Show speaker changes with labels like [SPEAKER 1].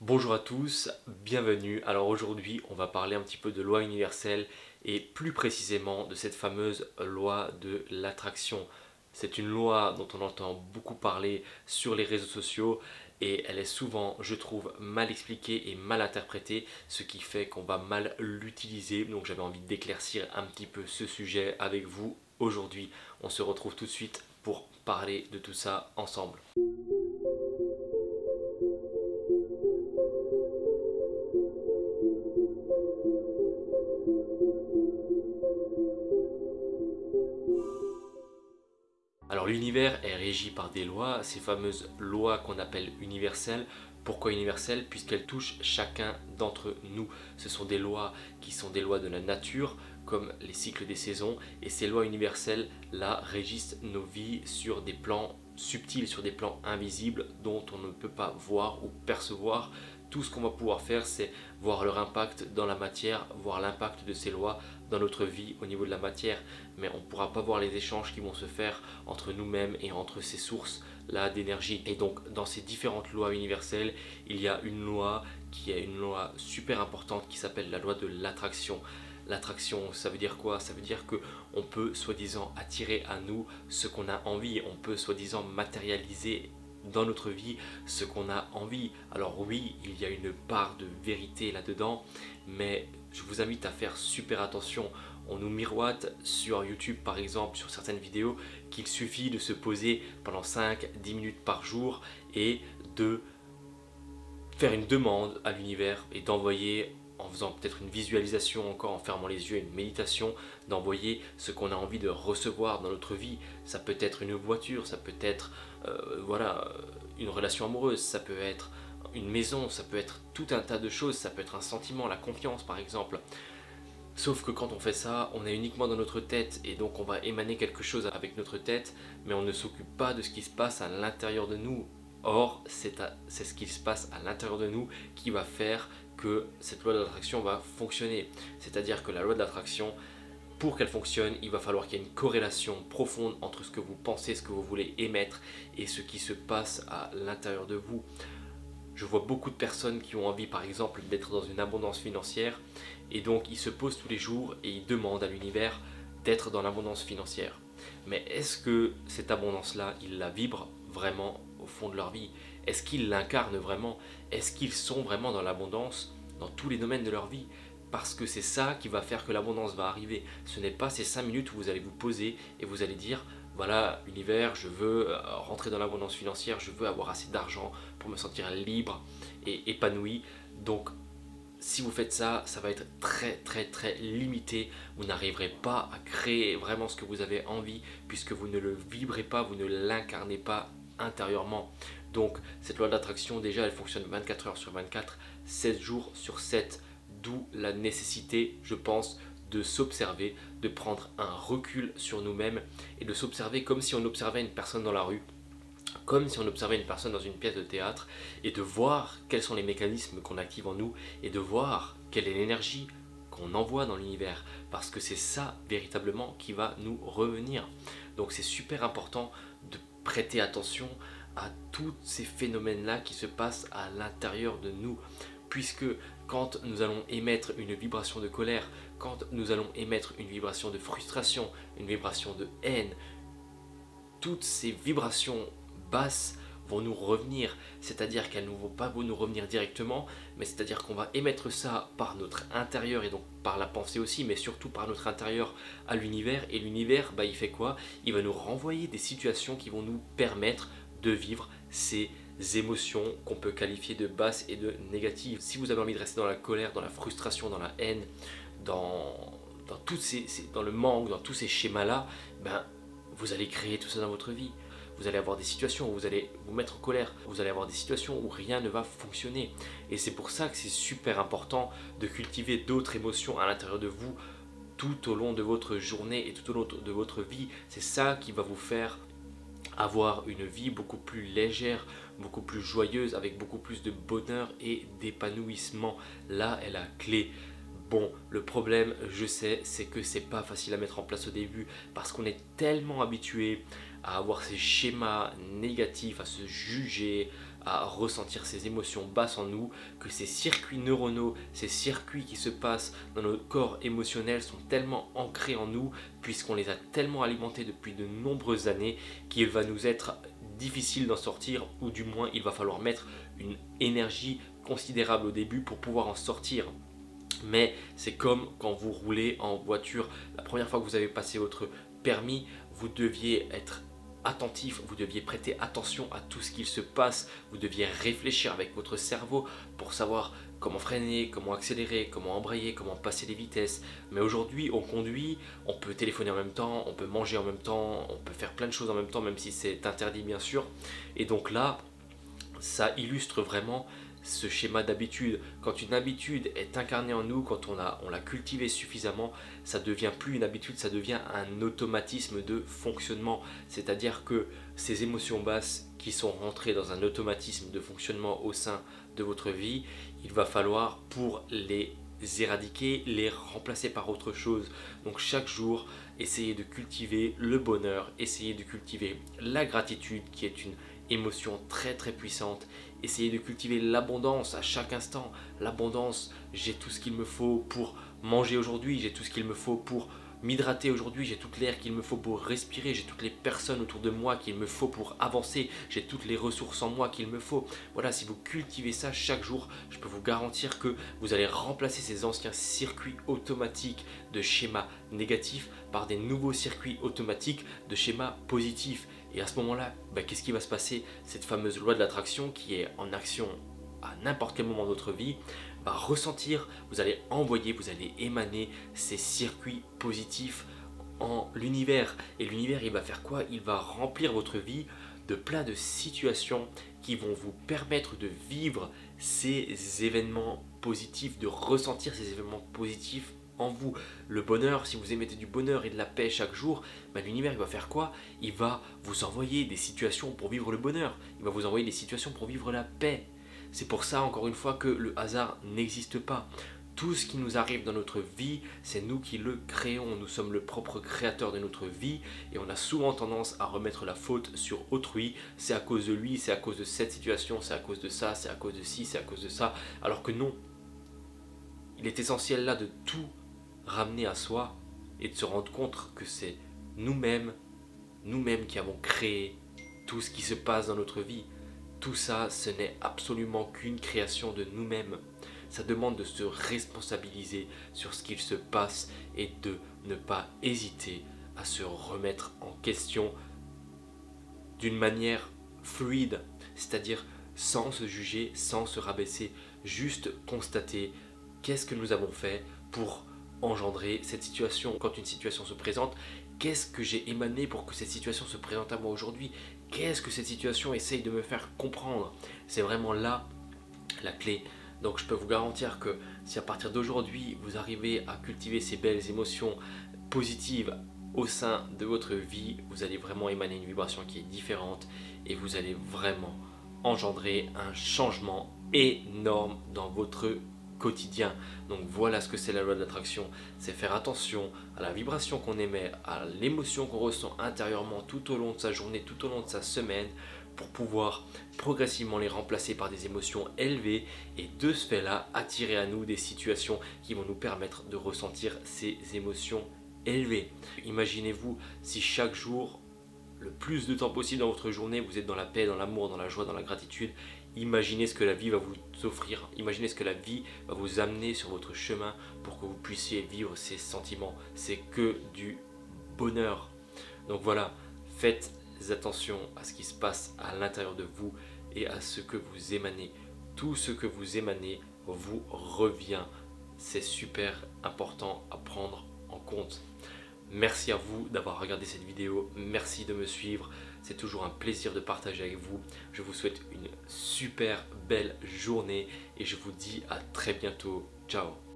[SPEAKER 1] Bonjour à tous, bienvenue. Alors aujourd'hui, on va parler un petit peu de loi universelle et plus précisément de cette fameuse loi de l'attraction. C'est une loi dont on entend beaucoup parler sur les réseaux sociaux et elle est souvent, je trouve, mal expliquée et mal interprétée, ce qui fait qu'on va mal l'utiliser. Donc j'avais envie d'éclaircir un petit peu ce sujet avec vous aujourd'hui. On se retrouve tout de suite pour parler de tout ça ensemble. Alors l'univers est régi par des lois, ces fameuses lois qu'on appelle universelles. Pourquoi universelles? Puisqu'elles touchent chacun d'entre nous. Ce sont des lois qui sont des lois de la nature, comme les cycles des saisons. Et ces lois universelles, là, régissent nos vies sur des plans subtils, sur des plans invisibles dont on ne peut pas voir ou percevoir. Tout ce qu'on va pouvoir faire, c'est voir leur impact dans la matière, voir l'impact de ces lois dans notre vie au niveau de la matière, mais on ne pourra pas voir les échanges qui vont se faire entre nous-mêmes et entre ces sources-là d'énergie. Et donc dans ces différentes lois universelles, il y a une loi qui est une loi super importante qui s'appelle la loi de l'attraction. L'attraction, ça veut dire quoi? Ça veut dire que on peut soi-disant attirer à nous ce qu'on a envie, on peut soi-disant matérialiser dans notre vie ce qu'on a envie. Alors oui, il y a une part de vérité là-dedans, mais je vous invite à faire super attention. On nous miroite sur YouTube par exemple, sur certaines vidéos, qu'il suffit de se poser pendant 5-10 minutes par jour et de faire une demande à l'univers et d'envoyer, en faisant peut-être une visualisation encore, en fermant les yeux, une méditation, d'envoyer ce qu'on a envie de recevoir dans notre vie. Ça peut être une voiture, ça peut être voilà, une relation amoureuse, ça peut être une maison, ça peut être tout un tas de choses, ça peut être un sentiment, la confiance par exemple. Sauf que quand on fait ça, on est uniquement dans notre tête et donc on va émaner quelque chose avec notre tête, mais on ne s'occupe pas de ce qui se passe à l'intérieur de nous. Or, c'est ce qui se passe à l'intérieur de nous qui va faire que cette loi de l'attraction va fonctionner. C'est-à-dire que la loi de l'attraction, pour qu'elle fonctionne, il va falloir qu'il y ait une corrélation profonde entre ce que vous pensez, ce que vous voulez émettre et ce qui se passe à l'intérieur de vous. Je vois beaucoup de personnes qui ont envie par exemple d'être dans une abondance financière et donc ils se posent tous les jours et ils demandent à l'univers d'être dans l'abondance financière. Mais est-ce que cette abondance-là, ils la vibrent vraiment au fond de leur vie? Est-ce qu'ils l'incarnent vraiment? Est-ce qu'ils sont vraiment dans l'abondance dans tous les domaines de leur vie? Parce que c'est ça qui va faire que l'abondance va arriver. Ce n'est pas ces 5 minutes où vous allez vous poser et vous allez dire voilà, univers, je veux rentrer dans l'abondance financière, je veux avoir assez d'argent pour me sentir libre et épanoui. Donc, si vous faites ça, ça va être très limité. Vous n'arriverez pas à créer vraiment ce que vous avez envie puisque vous ne le vibrez pas, vous ne l'incarnez pas intérieurement. Donc, cette loi d'attraction, déjà, elle fonctionne 24 heures sur 24, 7 jours sur 7. D'où la nécessité, je pense, de s'observer, de prendre un recul sur nous-mêmes et de s'observer comme si on observait une personne dans la rue, comme si on observait une personne dans une pièce de théâtre et de voir quels sont les mécanismes qu'on active en nous et de voir quelle est l'énergie qu'on envoie dans l'univers parce que c'est ça véritablement qui va nous revenir. Donc c'est super important de prêter attention à tous ces phénomènes-là qui se passent à l'intérieur de nous puisque quand nous allons émettre une vibration de colère, quand nous allons émettre une vibration de frustration, une vibration de haine, toutes ces vibrations basses vont nous revenir, c'est-à-dire qu'elles ne vont pas nous revenir directement, mais c'est-à-dire qu'on va émettre ça par notre intérieur et donc par la pensée aussi, mais surtout par notre intérieur à l'univers, et l'univers, bah, il fait quoi? Il va nous renvoyer des situations qui vont nous permettre de vivre ces émotions qu'on peut qualifier de basses et de négatives. Si vous avez envie de rester dans la colère, dans la frustration, dans la haine, dans le manque, dans tous ces schémas-là, ben, vous allez créer tout ça dans votre vie. Vous allez avoir des situations où vous allez vous mettre en colère, vous allez avoir des situations où rien ne va fonctionner. Et c'est pour ça que c'est super important de cultiver d'autres émotions à l'intérieur de vous tout au long de votre journée et tout au long de votre vie. C'est ça qui va vous faire avoir une vie beaucoup plus légère, beaucoup plus joyeuse, avec beaucoup plus de bonheur et d'épanouissement. Là est la clé. Bon, le problème, je sais, c'est que c'est pas facile à mettre en place au début parce qu'on est tellement habitué à avoir ces schémas négatifs, à se juger, à ressentir ces émotions basses en nous, que ces circuits neuronaux, ces circuits qui se passent dans notre corps émotionnel sont tellement ancrés en nous, puisqu'on les a tellement alimentés depuis de nombreuses années, qu'il va nous être difficile d'en sortir, ou du moins il va falloir mettre une énergie considérable au début pour pouvoir en sortir. Mais c'est comme quand vous roulez en voiture, la première fois que vous avez passé votre permis, vous deviez être attentif, vous deviez prêter attention à tout ce qu'il se passe, vous deviez réfléchir avec votre cerveau pour savoir comment freiner, comment accélérer, comment embrayer, comment passer les vitesses. Mais aujourd'hui on conduit, on peut téléphoner en même temps, on peut manger en même temps, on peut faire plein de choses en même temps, même si c'est interdit bien sûr. Et donc là, ça illustre vraiment ce schéma d'habitude. Quand une habitude est incarnée en nous, quand on l'a cultivée suffisamment, ça devient plus une habitude, ça devient un automatisme de fonctionnement. C'est-à-dire que ces émotions basses qui sont rentrées dans un automatisme de fonctionnement au sein de votre vie, il va falloir, pour les éradiquer, les remplacer par autre chose. Donc chaque jour, essayez de cultiver le bonheur, essayez de cultiver la gratitude qui est une émotion très très puissante. Essayez de cultiver l'abondance à chaque instant. L'abondance, j'ai tout ce qu'il me faut pour manger aujourd'hui, j'ai tout ce qu'il me faut pour m'hydrater aujourd'hui, j'ai toute l'air qu'il me faut pour respirer, j'ai toutes les personnes autour de moi qu'il me faut pour avancer, j'ai toutes les ressources en moi qu'il me faut. Voilà, si vous cultivez ça chaque jour, je peux vous garantir que vous allez remplacer ces anciens circuits automatiques de schémas négatifs par des nouveaux circuits automatiques de schémas positifs. Et à ce moment-là, qu'est-ce qui va se passer? Cette fameuse loi de l'attraction qui est en action à n'importe quel moment de votre vie va ressentir, vous allez envoyer, vous allez émaner ces circuits positifs en l'univers. Et l'univers, il va faire quoi? Il va remplir votre vie de plein de situations qui vont vous permettre de vivre ces événements positifs, de ressentir ces événements positifs en vous. Le bonheur, si vous émettez du bonheur et de la paix chaque jour, l'univers il va faire quoi? Il va vous envoyer des situations pour vivre le bonheur, il va vous envoyer des situations pour vivre la paix. C'est pour ça encore une fois que le hasard n'existe pas. Tout ce qui nous arrive dans notre vie, c'est nous qui le créons. Nous sommes le propre créateur de notre vie et on a souvent tendance à remettre la faute sur autrui. C'est à cause de lui, c'est à cause de cette situation, c'est à cause de ça, c'est à cause de ci, c'est à cause de ça. Alors que non, il est essentiel là de tout ramener à soi et de se rendre compte que c'est nous-mêmes qui avons créé tout ce qui se passe dans notre vie. Tout ça, ce n'est absolument qu'une création de nous-mêmes. Ça demande de se responsabiliser sur ce qu'il se passe et de ne pas hésiter à se remettre en question d'une manière fluide, c'est-à-dire sans se juger, sans se rabaisser, juste constater qu'est-ce que nous avons fait pour engendrer cette situation. Quand une situation se présente, qu'est-ce que j'ai émané pour que cette situation se présente à moi aujourd'hui? Qu'est-ce que cette situation essaye de me faire comprendre? C'est vraiment là la clé. Donc je peux vous garantir que si à partir d'aujourd'hui vous arrivez à cultiver ces belles émotions positives au sein de votre vie, vous allez vraiment émaner une vibration qui est différente et vous allez vraiment engendrer un changement énorme dans votre quotidien. Donc voilà ce que c'est la loi de l'attraction, c'est faire attention à la vibration qu'on émet, à l'émotion qu'on ressent intérieurement tout au long de sa journée, tout au long de sa semaine, pour pouvoir progressivement les remplacer par des émotions élevées et de ce fait là attirer à nous des situations qui vont nous permettre de ressentir ces émotions élevées. Imaginez-vous si chaque jour, le plus de temps possible dans votre journée, vous êtes dans la paix, dans l'amour, dans la joie, dans la gratitude. Imaginez ce que la vie va vous offrir, imaginez ce que la vie va vous amener sur votre chemin pour que vous puissiez vivre ces sentiments. C'est que du bonheur. Donc voilà, faites attention à ce qui se passe à l'intérieur de vous et à ce que vous émanez. Tout ce que vous émanez vous revient. C'est super important à prendre en compte. Merci à vous d'avoir regardé cette vidéo, merci de me suivre, c'est toujours un plaisir de partager avec vous. Je vous souhaite une super belle journée et je vous dis à très bientôt. Ciao.